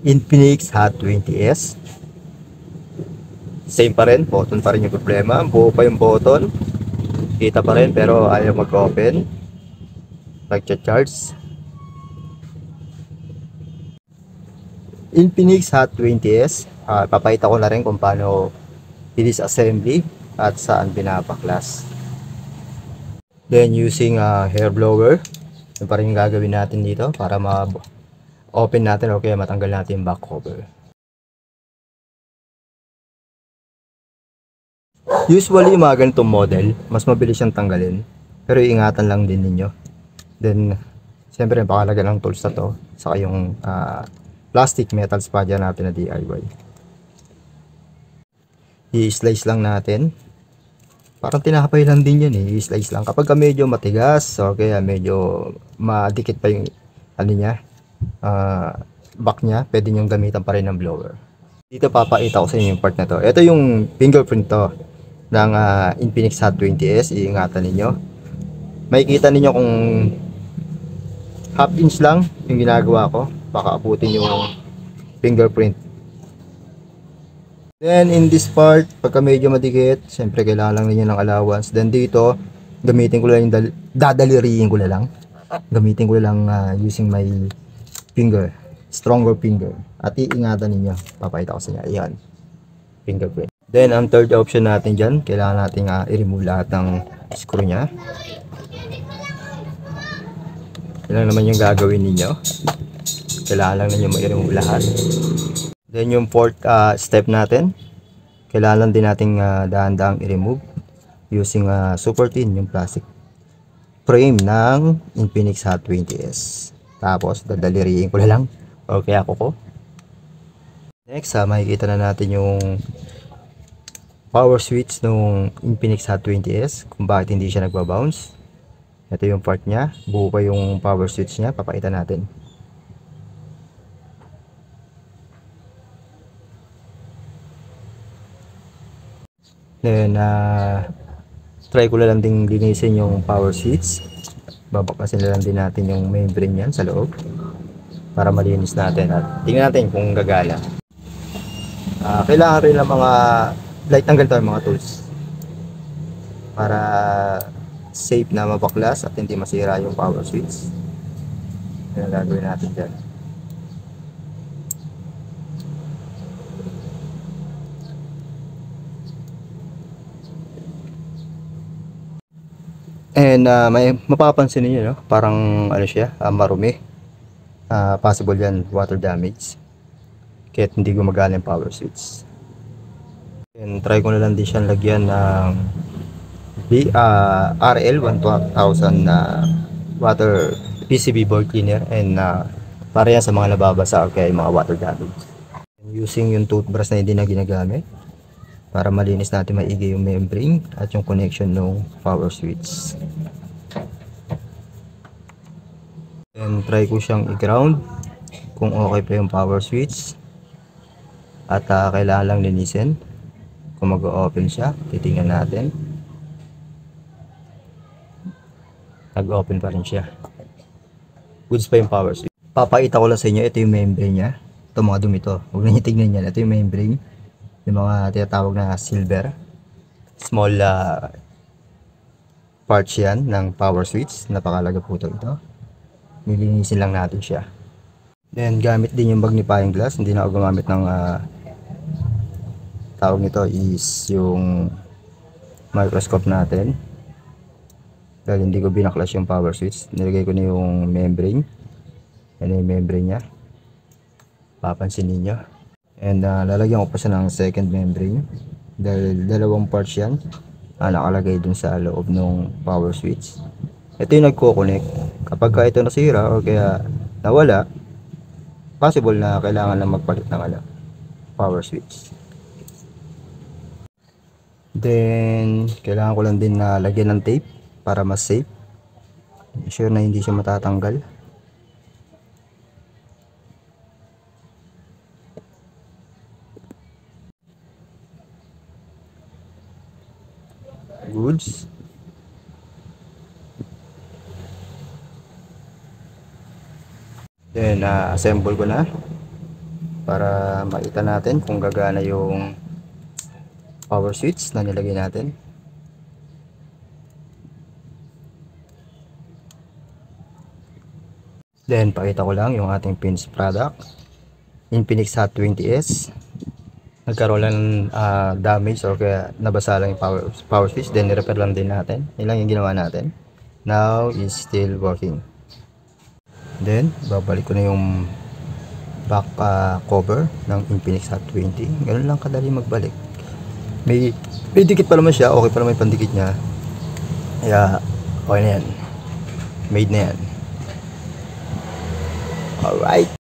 Infinix Hot 20S. Same pa rin, button pa rin yung problema. Buo pa yung button. Kita pa rin pero ayaw mag-open. Nag-charge. Infinix Hot 20S. Papakita ko na rin kung paano i-disassembly at saan binabaklas. Then using hair blower. Yun pa rin yung gagawin natin dito para ma-open natin o kaya matanggal natin yung back cover. Usually, yung mga ganitong model, mas mabilis siyang tanggalin. Pero iingatan lang din ninyo. Then, siyempre, napakalaga ng tools na to. Saka yung plastic metal spadya natin na DIY. I-slice lang natin. Parang tinapay lang din yan eh. I-slice lang. Kapag medyo matigas, o kaya medyo madikit pa yung ano niya, back niya, pwede nyo gamitan pa rin ng blower. Dito papakita ko sa inyo yung part na to. Ito yung fingerprint to ng Infinix Hot 20S. Iingatan ninyo. Makikita ninyo kung half inch lang yung ginagawa ko. Baka abutin yung fingerprint. Then in this part, pagka medyo madikit, syempre kailangan lang ninyo ng allowance. Then dito, gamitin ko lang yung dadaliriin ko na lang. Gamitin ko lang using my finger, stronger finger. At iingatan ninyo. Papakita ko sa inyo. Ayan. Fingerprint. Then ang third option natin dyan, kailangan natin i-remove lahat ng screw nya. Yan lang naman yung gagawin ninyo. Kailangan lang ninyo i-remove lahat. Then yung fourth step natin, kailangan din nating dahan-dahang i-remove using super thin, yung plastic frame ng Infinix Hot 20S. Tapos dadaliriin ko na lang o kaya ko. Next, makikita na natin yung power switch ng Infinix Hot 20S, kung bakit hindi siya nagbabounce. Ito yung part nya, buo pa yung power switch nya, papakita natin. Then, try ko na lang din linisin yung power switch. Babakasin na lang din natin yung membrane yan sa loob para malinis natin at tingnan natin kung gagala. Kailangan rin ng mga light ng ganito, mga tools para safe na mabaklas at hindi masira yung power switch. Yan ang gagawin natin dyan. And may mapapansin niyo, no? Parang ano siya, marumi. Possible yan, water damage. Kaya hindi gumagana yung power switch. And try ko na lang din siyang lagyan ng RL 1000 na water PCB board cleaner and para yan sa mga nababasa o kaya yung mga water damage. Using yung toothbrush na hindi na ginagamit para malinis natin maigi yung membrane at yung connection ng power switch. Then try ko siyang i-ground kung okay pa yung power switch at kailangan lang linisin. Kung mag-open siya, titingnan natin. Nag-open pa rin siya. Goods pa yung power switch. Papakita ko lang sa inyo, ito yung membrane nya. Ito mga dumi to. Huwag na nyo tignan yan. Ito yung membrane. Yung mga tinatawag na silver. Small parts yan ng power switch. Napakalaga po ito. Nilinisin lang natin siya. Then gamit din yung magnifying glass. Hindi na ako gumamit ng tawag nito is yung microscope natin. Dahil hindi ko binaklas yung power switch, nilagay ko na yung membrane. Yan yung membrane nya, papansin niyo. And lalagyan ko pa siya ng second membrane dahil dalawang parts yan nakalagay dun sa loob ng power switch. Ito yung nagko-connect. Kapag ito nasira o kaya nawala, possible na kailangan lang magpalit ng power switch. Then kailangan ko lang din na lagyan ng tape para mas safe. Sure na hindi siya matatanggal. Goods. Then assemble ko na. para makita natin kung gagana yung power switch na nilagay natin. Then pakita ko lang yung ating finished product, Infinix Hot 20S. Nagkaroon lang damage or kaya nabasa lang yung power switch, then repair lang din natin. Yun lang yung ginawa natin. Now is still working. Then babalik ko na yung back cover ng Infinix Hot 20. Ganun lang kadali magbalik. May dikit pa naman siya, okay pa naman yung pandikit niya. Kaya okay na yan, made na yan. Alright.